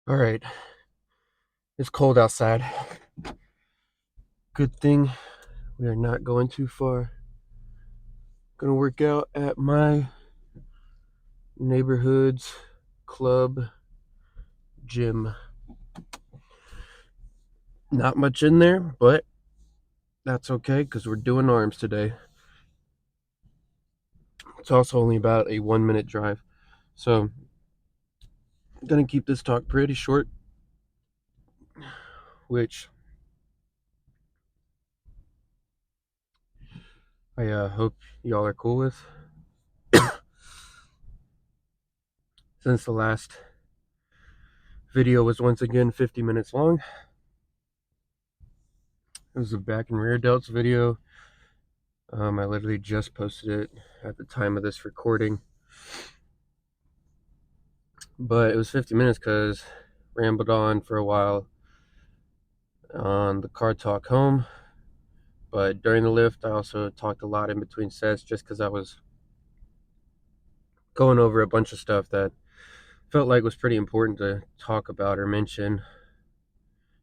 All right, it's cold outside. Good thing we are not going too far. Gonna work out at my neighborhood's club gym. Not much in there, but that's okay because we're doing arms today. It's also only about a 1 minute drive. So, I'm gonna keep this talk pretty short, which I hope y'all are cool with. Since the last video was once again 50 minutes long, it was a back and rear delts video. I literally just posted it at the time of this recording. But it was 50 minutes because rambled on for a while on the car talk home. But during the lift, I also talked a lot in between sets just because I was going over a bunch of stuff that felt like was pretty important to talk about or mention,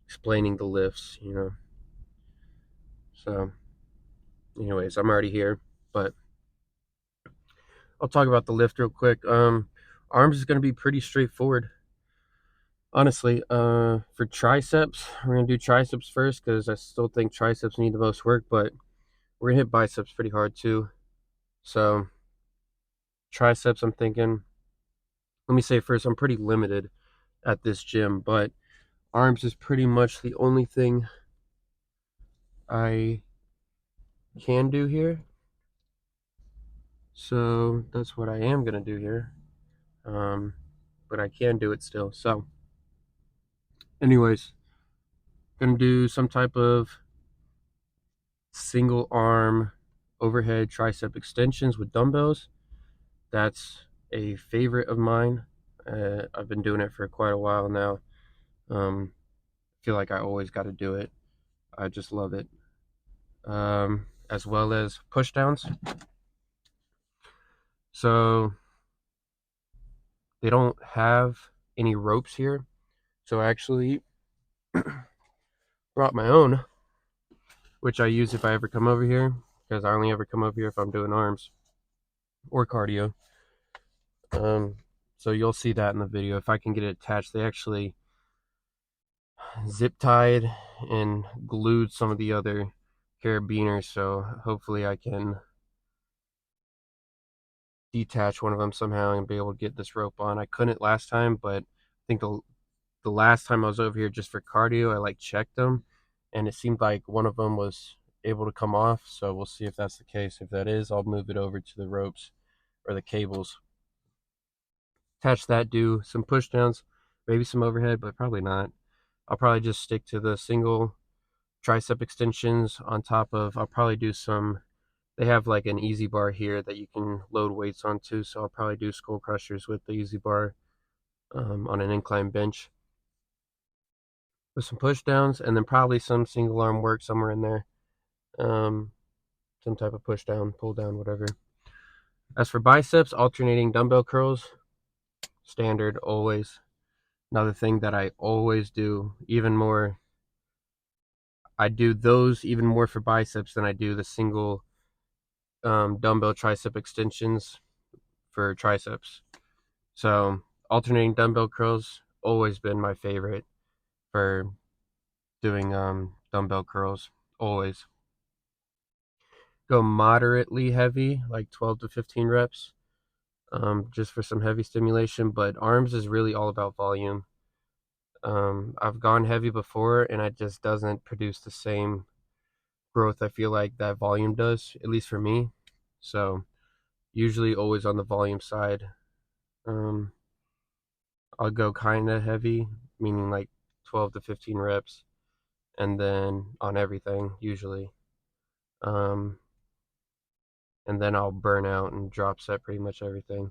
explaining the lifts. So, anyways, I'm already here, but I'll talk about the lift real quick. Arms is going to be pretty straightforward. Honestly, for triceps, we're going to do triceps first because I still think triceps need the most work, but we're going to hit biceps pretty hard too. So, triceps, I'm thinking, let me say first, I'm pretty limited at this gym, but arms is pretty much the only thing I can do here. So, that's what I am going to do here. But I can do it still. So, anyways, going to do some type of single arm overhead tricep extensions with dumbbells. That's a favorite of mine. I've been doing it for quite a while now. Feel like I always got to do it. I just love it. As well as push downs. So they don't have any ropes here. So I actually brought my own, which I use if I ever come over here, because I only ever come over here if I'm doing arms or cardio. Um, so you'll see that in the video. If I can get it attached, they actually zip tied and glued some of the other carabiners, so hopefully I can detach one of them somehow and be able to get this rope on. I couldn't last time, but I think the last time I was over here just for cardio, I like checked them, and it seemed like one of them was able to come off. So we'll see if that's the case. If that is, I'll move it over to the ropes or the cables. Attach that, do some push downs, maybe some overhead, but probably not. I'll probably just stick to the single tricep extensions on top of, I'll probably do some, they have like an easy bar here that you can load weights onto, so I'll probably do skull crushers with the easy bar on an incline bench with some push downs, and then probably some single arm work somewhere in there, um, some type of push down, pull down, whatever. As for biceps, alternating dumbbell curls, standard always. Another thing that I always do, even more, I do those even more for biceps than I do the single dumbbell tricep extensions for triceps. So alternating dumbbell curls always been my favorite for doing dumbbell curls. Always go moderately heavy, like 12 to 15 reps, just for some heavy stimulation. But arms is really all about volume. I've gone heavy before, and it just doesn't produce the same growth I feel like that volume does, at least for me. So usually always on the volume side. Um, I'll go kind of heavy, meaning like 12 to 15 reps, and then on everything usually. Um, and then I'll burn out and drop set pretty much everything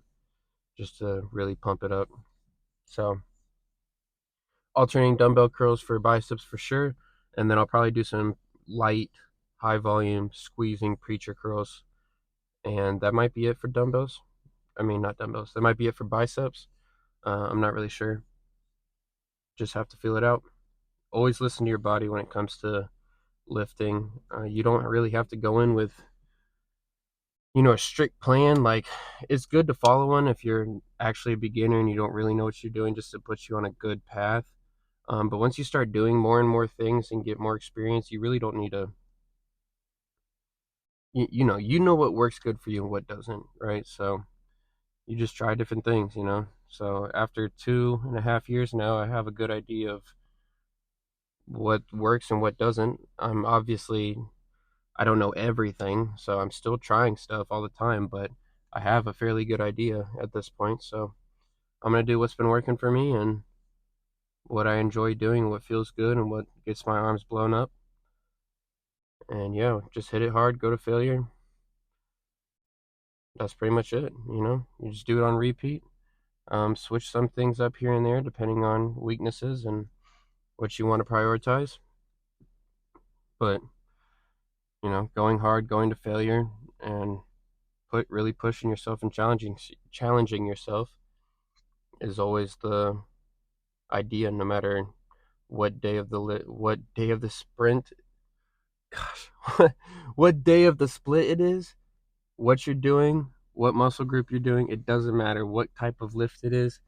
just to really pump it up. So alternating dumbbell curls for biceps for sure, and then I'll probably do some light, high volume squeezing preacher curls, and that might be it for dumbbells. I mean, not dumbbells. That might be it for biceps. I'm not really sure. just have to feel it out. Always listen to your body when it comes to lifting. You don't really have to go in with a strict plan. Like, it's good to follow one if you're actually a beginner and you don't really know what you're doing, just to put you on a good path. But once you start doing more and more things and get more experience, you really don't need to. You know what works good for you and what doesn't, right? So you just try different things. So after 2.5 years now, I have a good idea of what works and what doesn't. I don't know everything, so I'm still trying stuff all the time, but I have a fairly good idea at this point. So I'm gonna do what's been working for me and what I enjoy doing, what feels good, and what gets my arms blown up. And yeah, just hit it hard, go to failure. That's pretty much it. You just do it on repeat. Switch some things up here and there depending on weaknesses and what you want to prioritize. But going hard, going to failure, and really pushing yourself and challenging yourself is always the idea, no matter what day of the sprint, gosh, what day of the split it is, what you're doing, what muscle group you're doing. It doesn't matter what type of lift it is.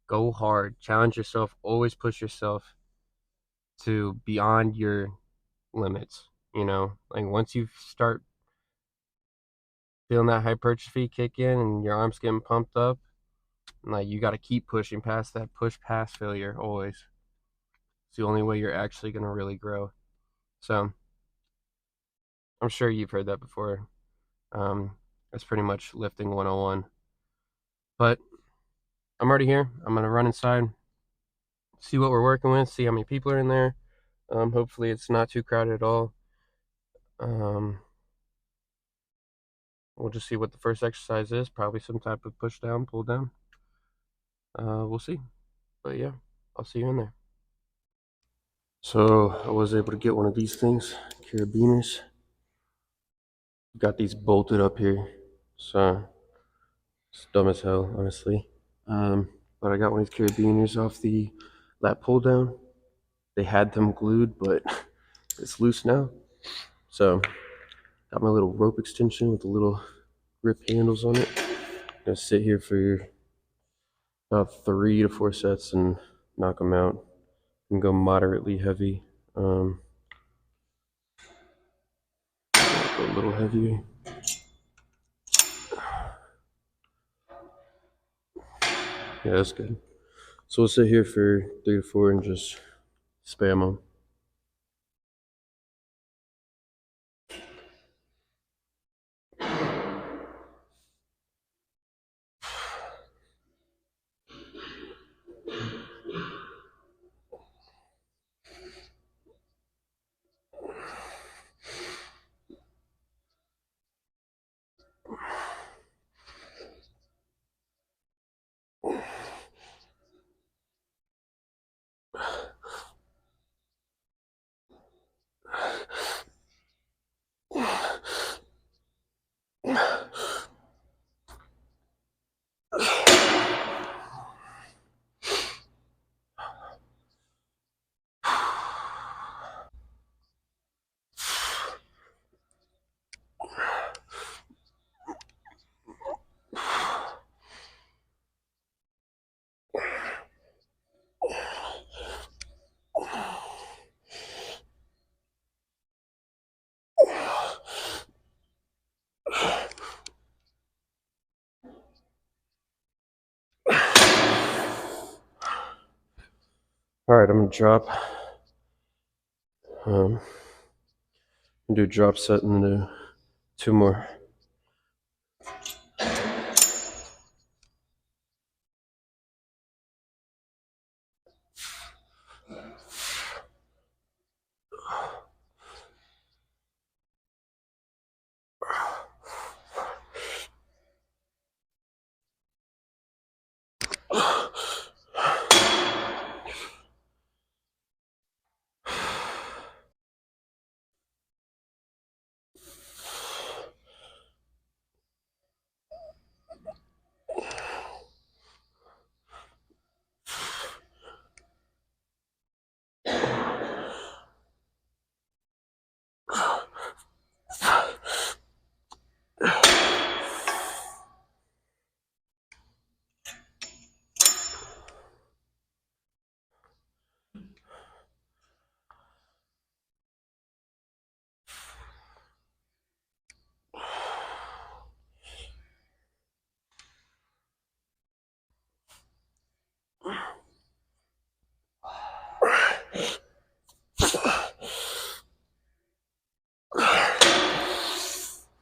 Go hard, challenge yourself, always push yourself to beyond your limits. Like, once you start feeling that hypertrophy kick in and your arms getting pumped up, like, you got to keep pushing past that, push past failure always. It's the only way you're actually going to really grow. So I'm sure you've heard that before. That's pretty much lifting 101. But I'm already here. I'm going to run inside, see what we're working with, see how many people are in there. Hopefully it's not too crowded at all. Um, we'll just see what the first exercise is. Probably some type of push down, pull down. We'll see. But yeah, I'll see you in there. So I was able to get one of these things, carabiners. Got these bolted up here. So it's dumb as hell, honestly. But I got one of these carabiners off the lat pull down. They had them glued, but it's loose now. So got my little rope extension with the little grip handles on it. Gonna sit here for about 3 to 4 sets and knock them out. And go moderately heavy. Go a little heavy. Yeah, that's good. So we'll sit here for 3 to 4 and just spam them. All right, I'm gonna drop. Do a drop set and then do 2 more.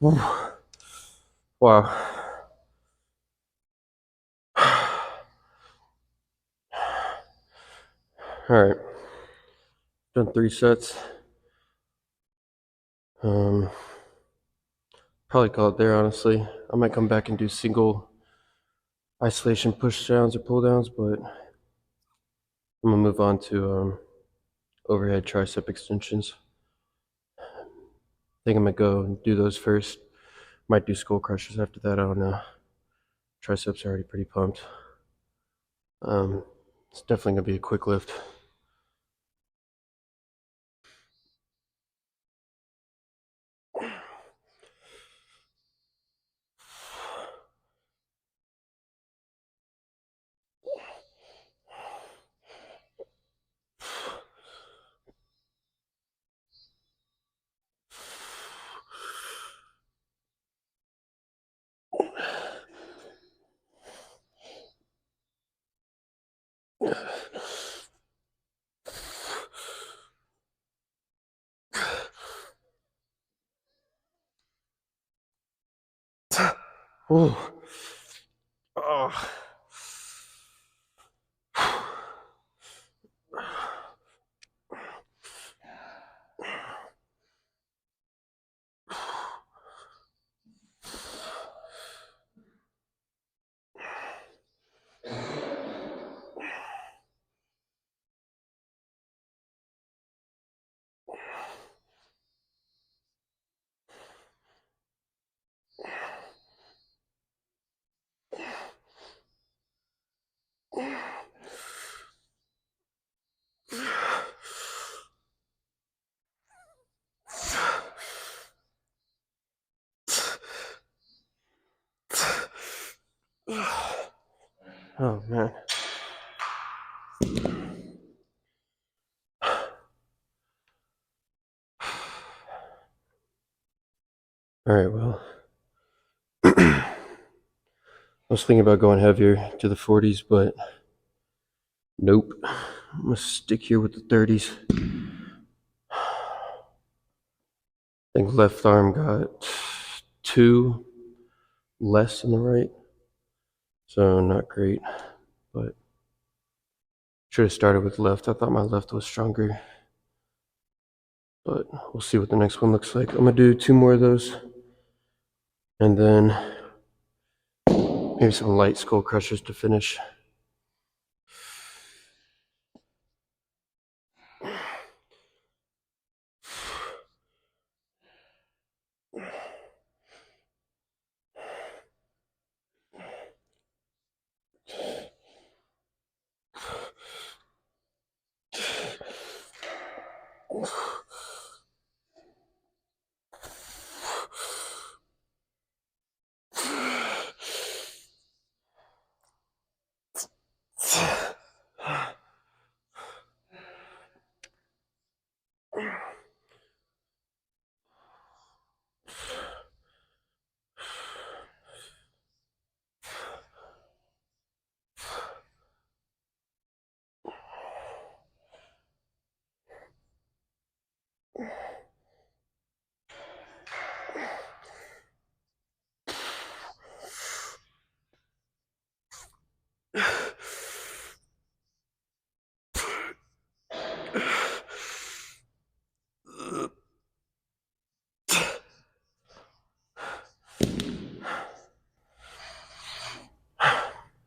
Wow. All right. Done 3 sets. Probably call it there, honestly. I might come back and do single isolation push downs or pull downs, but I'm gonna move on to overhead tricep extensions. I think I'm gonna go and do those first. Might do skull crushers after that. I don't know. Triceps are already pretty pumped. It's definitely gonna be a quick lift. Oh. Oh. Oh man. All right, well, I was thinking about going heavier to the 40s, but nope. I'm gonna stick here with the 30s. I think left arm got 2 less than the right, so not great, but should have started with left. I thought my left was stronger, but we'll see what the next one looks like. I'm gonna do 2 more of those, and then maybe some light skull crushers to finish.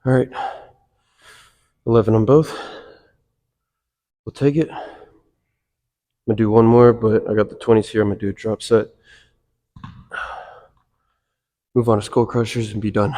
All right, 11 on both. We'll take it. I'm gonna do 1 more, but I got the 20s here. I'm gonna do a drop set. Move on to skull crushers and be done.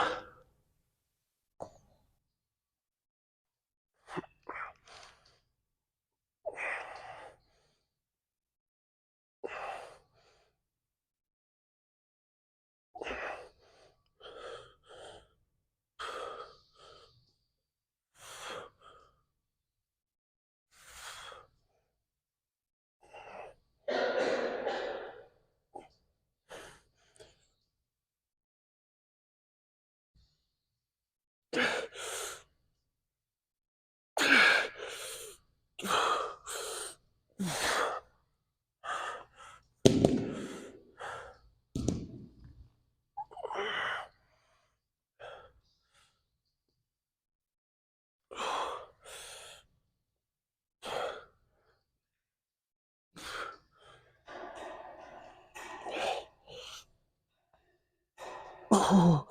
Oh.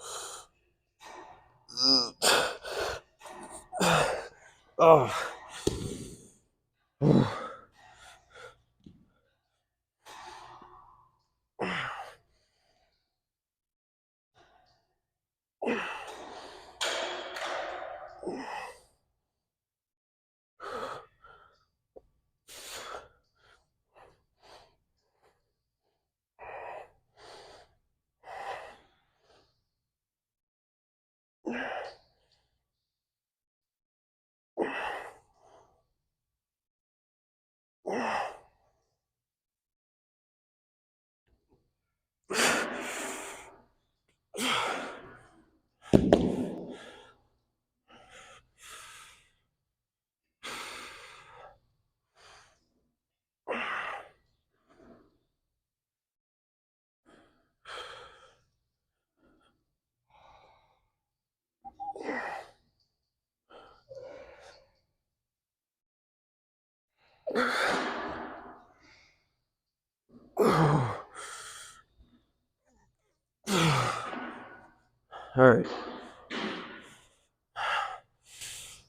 All right,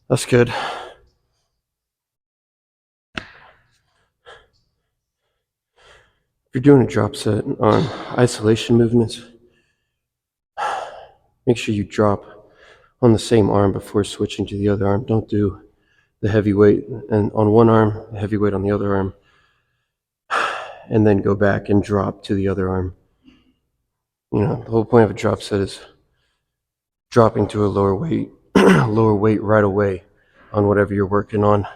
that's good. If you're doing a drop set on isolation movements, make sure you drop on the same arm before switching to the other arm. Don't do the heavy weight and on one arm, the heavy weight on the other arm, and then go back and drop to the other arm. You know, the whole point of a drop set is dropping to a lower weight, lower weight right away on whatever you're working on.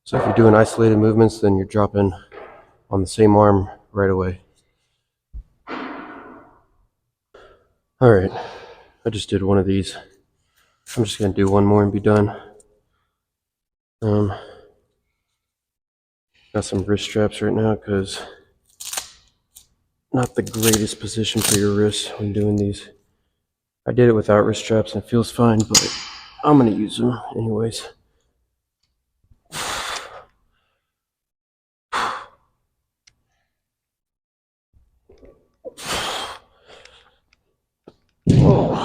So if you're doing isolated movements, then you're dropping on the same arm right away. All right, I just did one of these. I'm just gonna do one more and be done. Got some wrist straps right now because not the greatest position for your wrists when doing these. I did it without wrist straps and it feels fine, but I'm gonna use them anyways. Oh.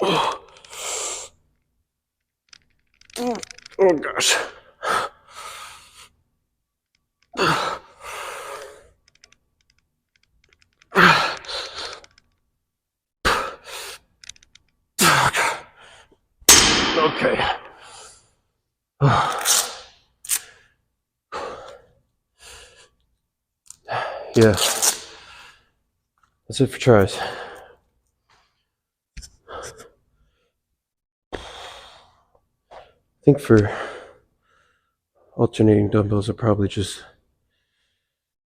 Oh. Oh gosh. Okay. Yeah. That's it for tries. I think for alternating dumbbells, I'll probably just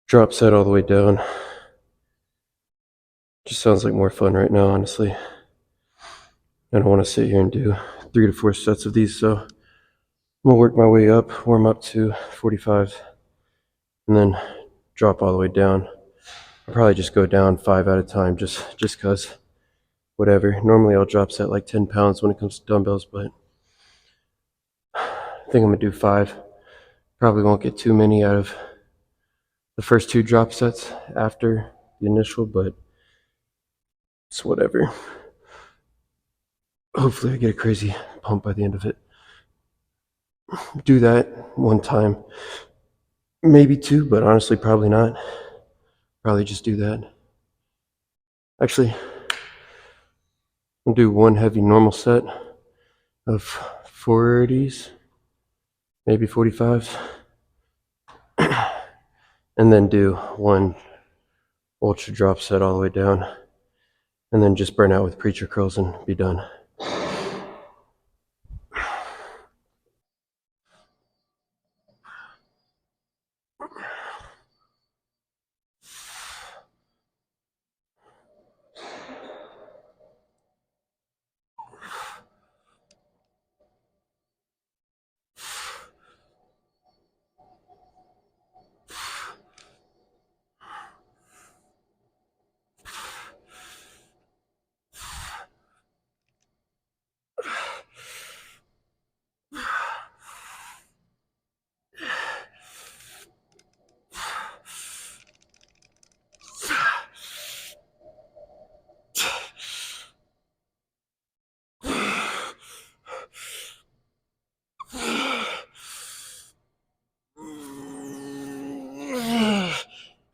drop set all the way down. Just sounds like more fun right now, honestly. I don't want to sit here and do 3 to 4 sets of these, so I'm gonna work my way up, warm up to 45, and then drop all the way down. I'll probably just go down 5 at a time, just cause whatever. Normally I'll drop set like 10 pounds when it comes to dumbbells, but I think I'm gonna do 5. Probably won't get too many out of the first 2 drop sets after the initial, but it's whatever. Hopefully I get a crazy pump by the end of it. Do that 1 time, maybe 2, but honestly probably not. Probably just do that. Actually, I'll do 1 heavy normal set of 40s, maybe 45s, and then do 1 ultra drop set all the way down, and then just burn out with preacher curls and be done.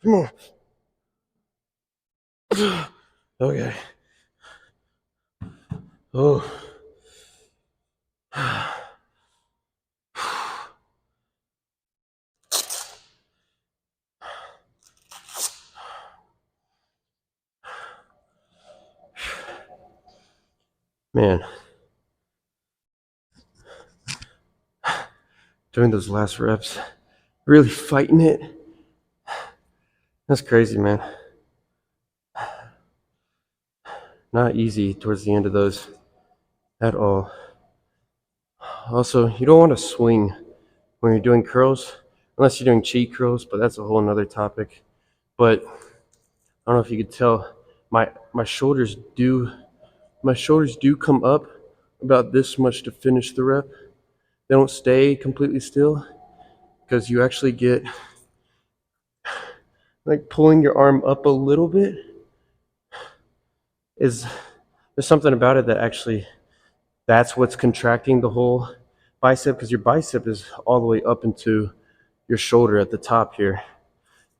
Come on. Okay. Oh. Man, doing those last reps, really fighting it. That's crazy, man. Not easy towards the end of those at all. Also, you don't want to swing when you're doing curls, unless you're doing cheat curls, but that's a whole nother topic. But I don't know if you could tell, my shoulders do come up about this much to finish the rep. They don't stay completely still because you actually get like pulling your arm up a little bit is there's something about it that actually that's what's contracting the whole bicep because your bicep is all the way up into your shoulder at the top here.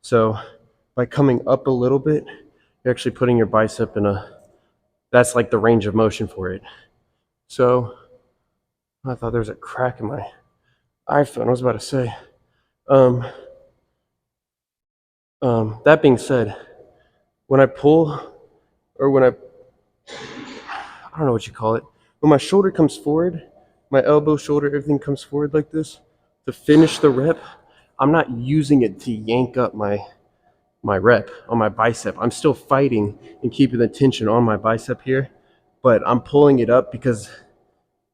So by coming up a little bit, you're actually putting your bicep in that's like the range of motion for it. So I thought there was a crack in my iPhone. I was about to say. Um, that being said, when I pull or when I don't know what you call it, when my shoulder comes forward, my elbow, shoulder, everything comes forward like this to finish the rep, I'm not using it to yank up my rep on my bicep. I'm still fighting and keeping the tension on my bicep here, but I'm pulling it up because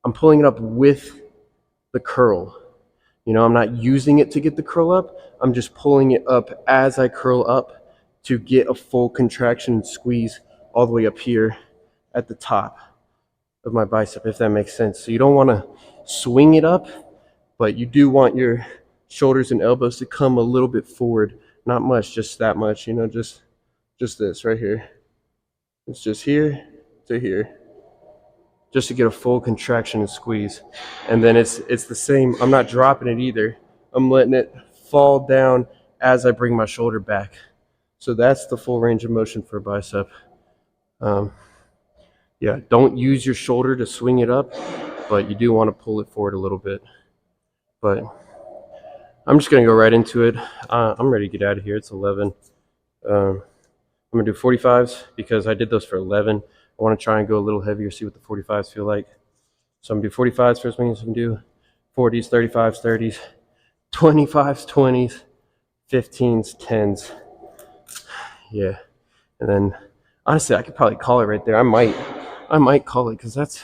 I'm pulling it up with the curl. You know, I'm not using it to get the curl up. I'm just pulling it up as I curl up to get a full contraction and squeeze all the way up here at the top of my bicep, if that makes sense. So you don't want to swing it up, but you do want your shoulders and elbows to come a little bit forward. Not much, just that much, you know, just this right here. It's just here to here, just to get a full contraction and squeeze. And then it's the same. I'm not dropping it either. I'm letting it fall down as I bring my shoulder back. So that's the full range of motion for a bicep. Um, yeah, don't use your shoulder to swing it up, but you do want to pull it forward a little bit. But I'm just gonna go right into it. I'm ready to get out of here. It's 11. I'm gonna do 45s because I did those for 11. I want to try and go a little heavier, see what the 45s feel like. So I'm gonna do 45s first thing I can do, 40s, 35s, 30s, 25s, 20s, 15s, 10s. Yeah, and then honestly, I could probably call it right there. I might call it because that's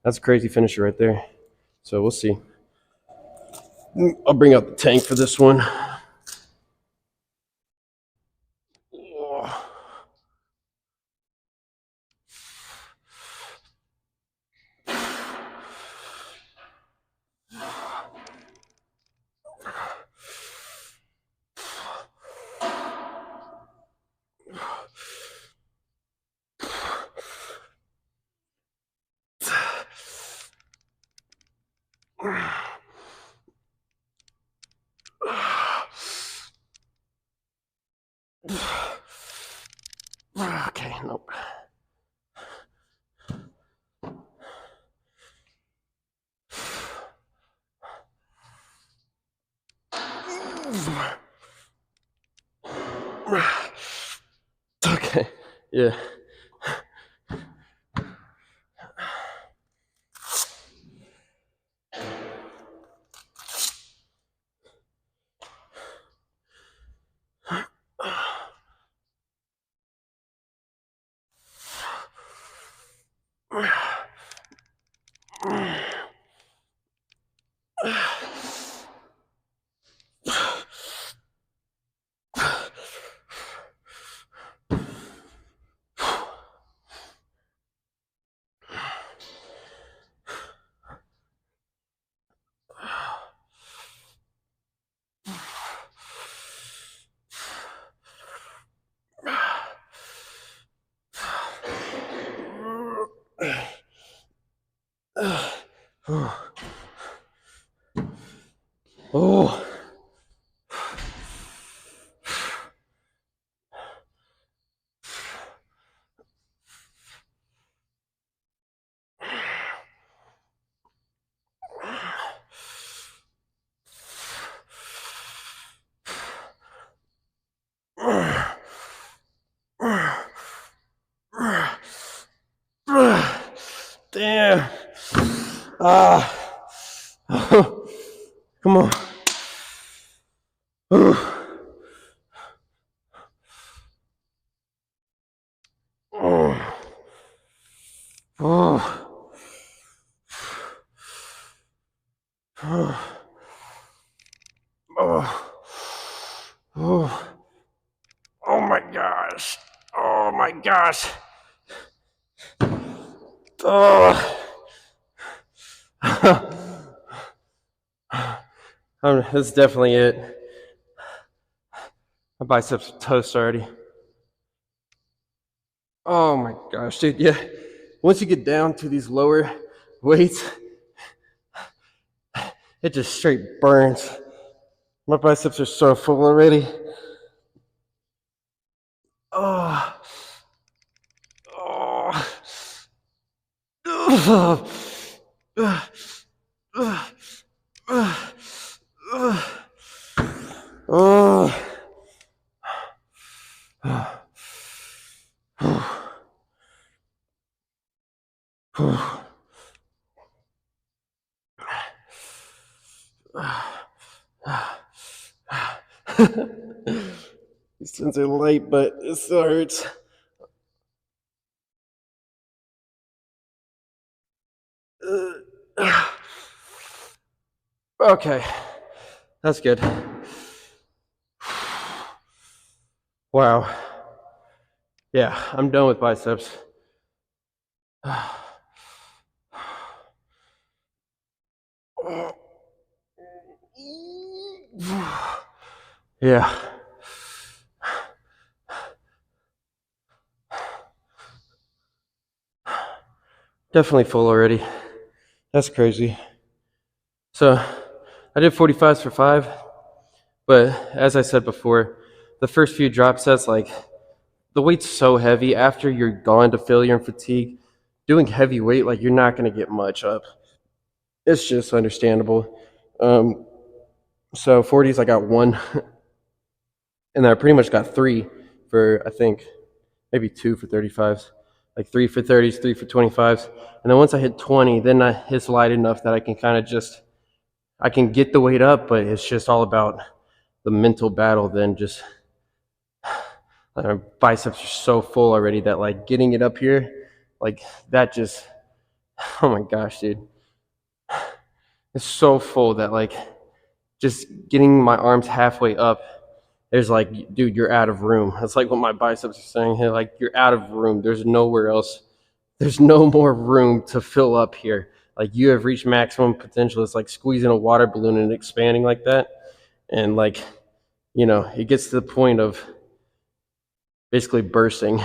a crazy finisher right there. So we'll see. I'll bring out the tank for this one. Okay, nope. Okay, yeah. Oh. Damn. Ah. Come on. Oh my gosh. Oh my gosh. Oh. That's definitely it. My biceps are toast already. Oh my gosh, dude. Yeah. Once you get down to these lower weights, it just straight burns. My biceps are so full already. Oh. Oh. Oh. Oh. These things are light, but it still hurts. Okay, that's good. Wow. Yeah, I'm done with biceps. Yeah, definitely full already. That's crazy. So I did 45s for 5, but as I said before, the first few drop sets, like the weight's so heavy after you're gone to failure and fatigue, doing heavy weight, like you're not going to get much up. It's just understandable. So 40s, I got 1, and then I pretty much got 3 for, I think, maybe 2 for 35s, like 3 for 30s, 3 for 25s. And then once I hit 20, then it's light enough that I can kind of just, I can get the weight up, but it's just all about the mental battle. Then just, my biceps are so full already that like getting it up here, like that just, oh my gosh, dude. It's so full that like just getting my arms halfway up, there's like, dude, you're out of room. That's like what my biceps are saying here. Like, you're out of room. There's nowhere else. There's no more room to fill up here. Like, you have reached maximum potential. It's like squeezing a water balloon and expanding like that. And like, it gets to the point of basically bursting.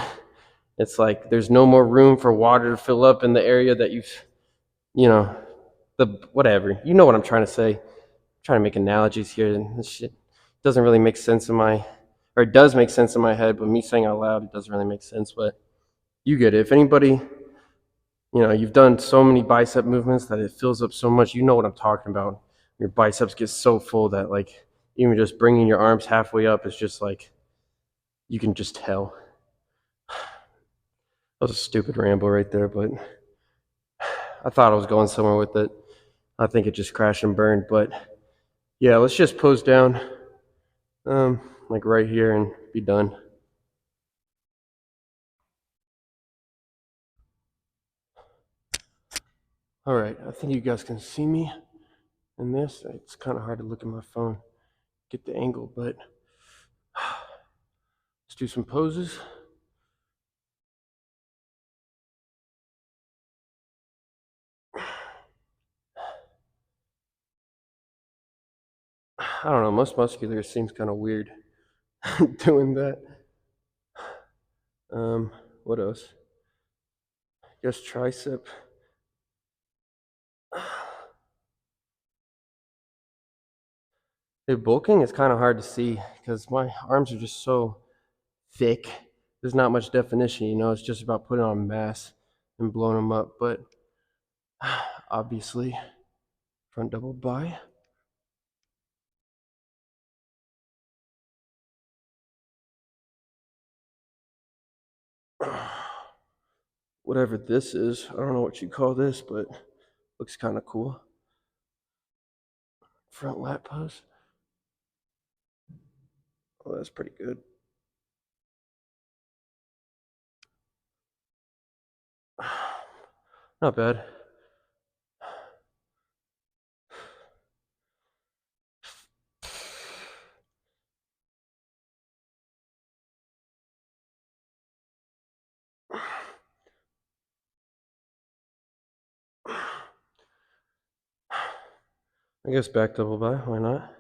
It's like there's no more room for water to fill up in the area that you know, whatever. You know what I'm trying to say. I'm trying to make analogies here, and this shit doesn't really make sense or it does make sense in my head, but me saying out loud, it doesn't really make sense. But you get it. If anybody, you've done so many bicep movements that it fills up so much, you know what I'm talking about. Your biceps get so full that like even just bringing your arms halfway up is just like you can just tell. That was a stupid ramble right there, but I thought I was going somewhere with it. I think it just crashed and burned. But yeah, let's just pose down, like right here, and be done. All right, I think you guys can see me in this. It's kind of hard to look at my phone, get the angle, but let's do some poses. I don't know, most muscular seems kind of weird doing that. What else? I guess tricep. Dude, bulking is kind of hard to see because my arms are just so thick. There's not much definition, it's just about putting on mass and blowing them up. But obviously, front double bi. whatever this is. I don't know what you call this, but looks kind of cool. Front lat pose. Oh, that's pretty good. Not bad. I guess back double by, why not?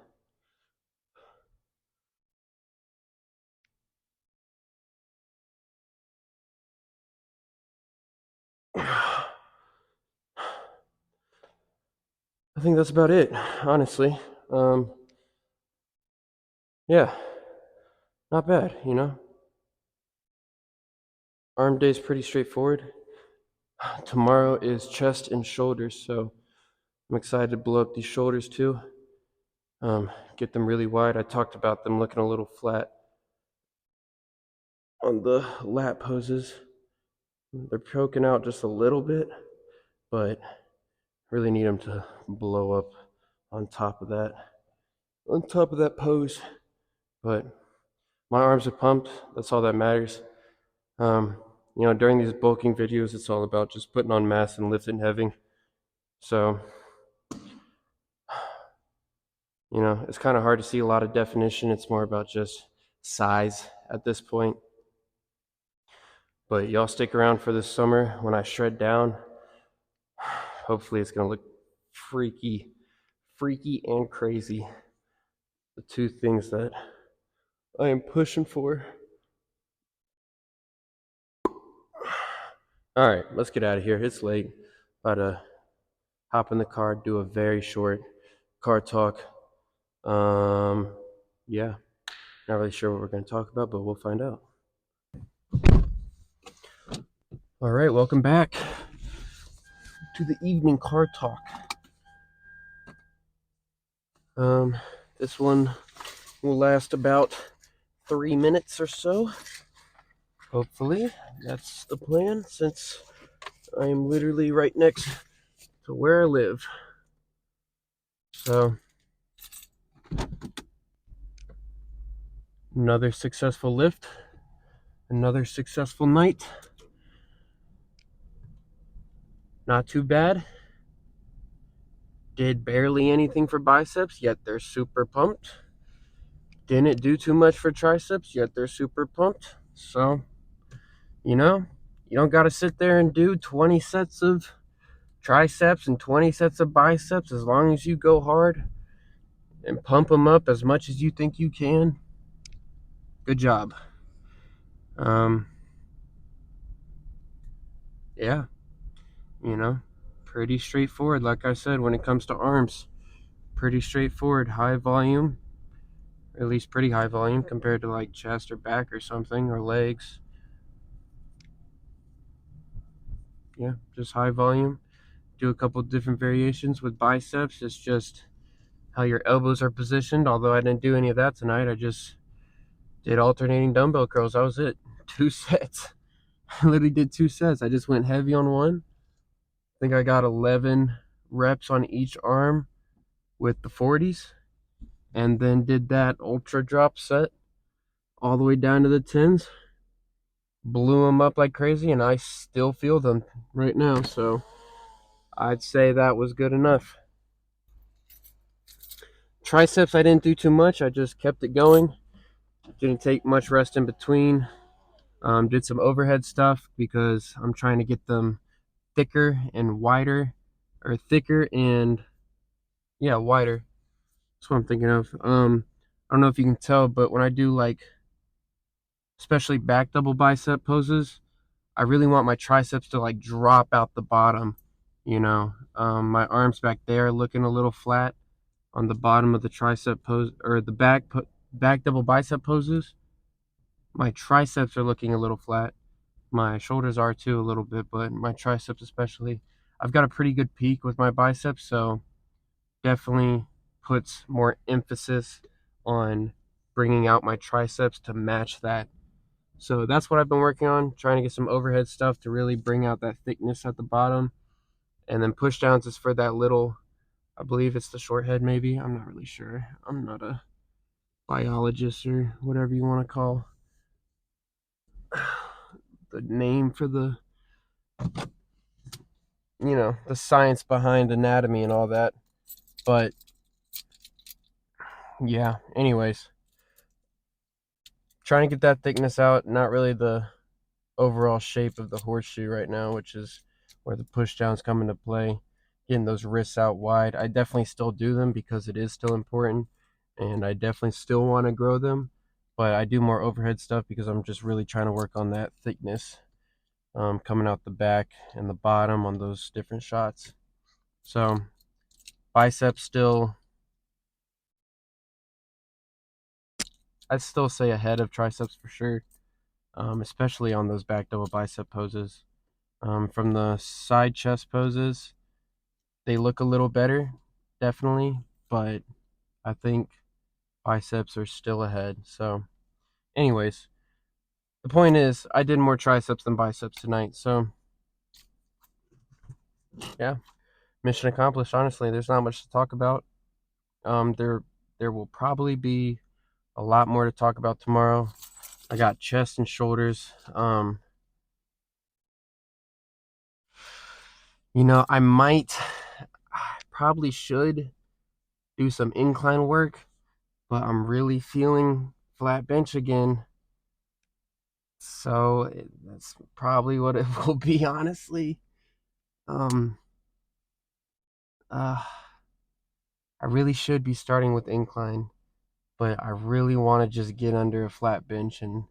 I think that's about it, honestly. Yeah, not bad, you know? Arm day is pretty straightforward. Tomorrow is chest and shoulders, so I'm excited to blow up these shoulders too. Get them really wide. I talked about them looking a little flat on the lat poses. They're poking out just a little bit, but really need them to blow up on top of that pose. But my arms are pumped. That's all that matters. Um, during these bulking videos, it's all about just putting on mass and lifting heavy. So, it's kind of hard to see a lot of definition. It's more about just size at this point. But y'all stick around for this summer when I shred down. Hopefully, it's going to look freaky and crazy. The two things that I am pushing for. All right, let's get out of here. It's late. About to hop in the car, do a very short car talk. Yeah, not really sure what we're going to talk about, but we'll find out. All right, welcome back to the evening car talk. This one will last about 3 minutes or so. Hopefully, that's the plan, since I am literally right next to where I live. So, another successful lift, another successful night. Not too bad. Did barely anything for biceps, yet they're super pumped. Didn't do too much for triceps, yet they're super pumped. So, you don't got to sit there and do 20 sets of triceps and 20 sets of biceps. As long as you go hard and pump them up as much as you think you can, good job. Yeah, pretty straightforward. Like I said, when it comes to arms, pretty straightforward. High volume, or at least pretty high volume compared to like chest or back or something, or legs. Yeah, just high volume. Do a couple different variations with biceps. It's just how your elbows are positioned. Although I didn't do any of that tonight, I just did alternating dumbbell curls. That was it. 2 sets. I literally did 2 sets. I just went heavy on one. I think I got 11 reps on each arm with the 40s, and then did that ultra drop set all the way down to the 10s. Blew them up like crazy, and I still feel them right now. So I'd say that was good enough. Triceps, I didn't do too much. I just kept it going. Didn't take much rest in between. Did some overhead stuff because I'm trying to get them thicker and wider, or thicker and wider. That's what I'm thinking of. I don't know if you can tell, but when I do like, especially back double bicep poses, I really want my triceps to like drop out the bottom. My arms back there looking a little flat on the bottom of the tricep pose, or the back double bicep poses. My triceps are looking a little flat. My shoulders are too a little bit, but my triceps especially. I've got a pretty good peak with my biceps, so definitely puts more emphasis on bringing out my triceps to match that So that's what I've been working on, trying to get some overhead stuff to really bring out that thickness at the bottom. And then push downs is for that little, I believe it's the short head maybe. I'm not really sure. I'm not a biologist or whatever you want to call the name for the, the science behind anatomy and all that. But yeah, anyways, trying to get that thickness out, not really the overall shape of the horseshoe right now, which is where the push downs come into play. Getting those wrists out wide. I definitely still do them because it is still important, and I definitely still want to grow them. But I do more overhead stuff because I'm just really trying to work on that thickness coming out the back and the bottom on those different shots. So biceps still, I'd still say ahead of triceps for sure, especially on those back double bicep poses. From the side chest poses, they look a little better, definitely, but I think biceps are still ahead. So, anyways, the point is, I did more triceps than biceps tonight. So, yeah, mission accomplished. Honestly, there's not much to talk about. There will probably be a lot more to talk about tomorrow. I got chest and shoulders. I probably should do some incline work, but I'm really feeling flat bench again. So that's probably what it will be, honestly. Um, uh, I really should be starting with incline, but I really want to just get under a flat bench and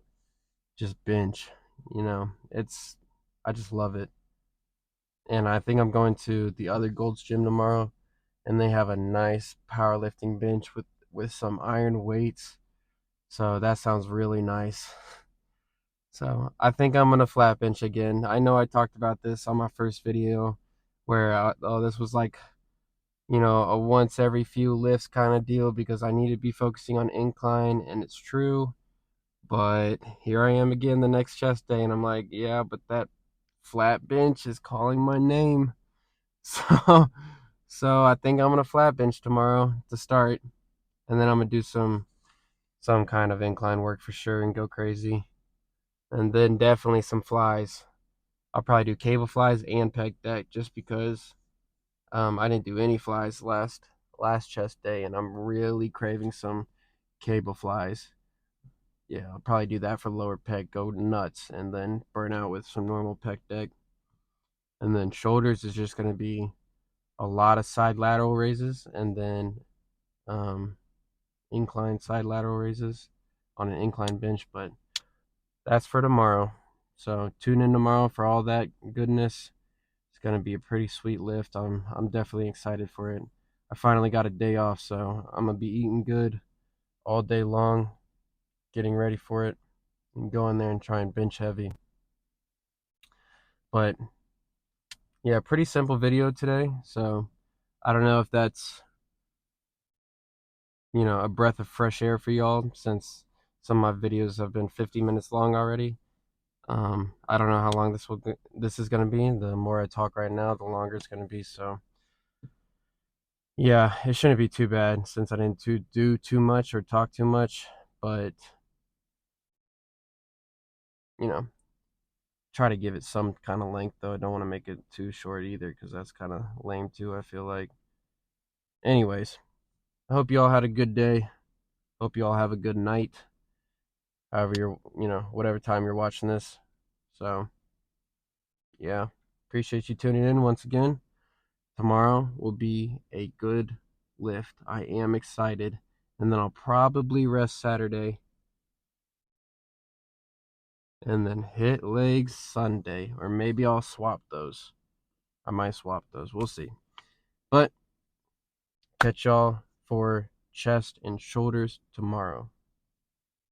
just bench. I just love it. And I think I'm going to the other Gold's Gym tomorrow, and they have a nice powerlifting bench with some iron weights. So that sounds really nice. So I think I'm gonna flat bench again. I know I talked about this on my first video, where this was like a once every few lifts kind of deal because I need to be focusing on incline, and it's true. But here I am again the next chest day, and I'm like, yeah, but that flat bench is calling my name. So, so I think I'm gonna flat bench tomorrow to start, and then I'm gonna do some kind of incline work for sure and go crazy, and then definitely some flies. I'll probably do cable flies and pec deck just because I didn't do any flies last chest day, and I'm really craving some cable flies. Yeah, I'll probably do that for lower pec, go nuts, and then burn out with some normal pec deck. And then shoulders is just going to be a lot of side lateral raises, and then um, incline side lateral raises on an incline bench. But that's for tomorrow. So tune in tomorrow for all that goodness. It's going to be a pretty sweet lift. I'm definitely excited for it. I finally got a day off, so I'm going to be eating good all day long, getting ready for it, and go in there and try and bench heavy. But yeah, pretty simple video today. So I don't know if that's, a breath of fresh air for y'all, since some of my videos have been 50 minutes long already. I don't know how long this is going to be. The more I talk right now, the longer it's going to be. So yeah, it shouldn't be too bad since I didn't do too much or talk too much. But you know, try to give it some kind of length though. I don't want to make it too short either because that's kind of lame too, I feel like. Anyways, I hope you all had a good day. Hope you all have a good night. However whatever time you're watching this. So, yeah. Appreciate you tuning in once again. Tomorrow will be a good lift. I am excited. And then I'll probably rest Saturday and then hit legs Sunday. Or maybe I'll swap those. I might swap those. We'll see. But catch y'all for chest and shoulders tomorrow.